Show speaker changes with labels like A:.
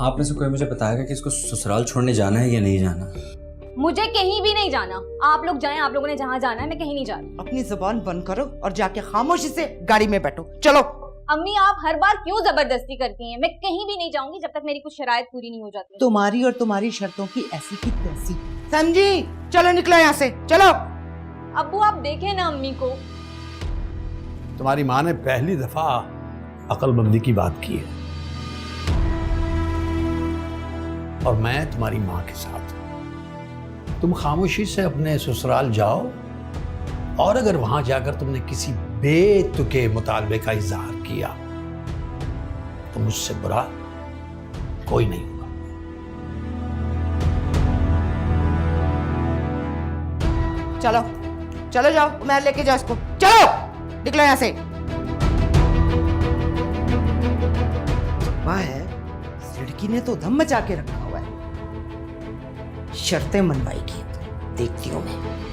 A: आप में से कोई मुझे बताएगा कि इसको ससुराल छोड़ने जाना है या नहीं जाना?
B: मुझे कहीं भी नहीं जाना। आप लोग जाएं, आप लोगों ने जहाँ जाना है, मैं कहीं नहीं जा रही।
C: अपनी जुबान बंद करो और जाके खामोशी से गाड़ी में बैठो। चलो।
B: अम्मी आप हर बार क्यों जबरदस्ती करती हैं? मैं कहीं भी नहीं जाऊंगी जब तक मेरी कुछ शराइत पूरी नहीं हो जाती।
C: तुम्हारी और तुम्हारी शर्तों की ऐसी की तैसी। समझी? चलो निकलो यहाँ से, चलो।
B: अब्बू आप देखें ना अम्मी को।
D: तुम्हारी माँ ने पहली दफा अक्लमंदी की बात की है और मैं तुम्हारी माँ के साथ हूं। तुम खामोशी से अपने ससुराल जाओ और अगर वहां जाकर तुमने किसी बेतुके मुतालबे का इजहार किया तो मुझसे बुरा कोई नहीं होगा।
C: चलो चलो जाओ, मैं लेके जाओ इसको। चलो निकलो यहाँ से। वाह है, इस लड़की ने तो दम मचा के रखा हुआ है। शर्तें मनवाएगी, देखती हूँ मैं।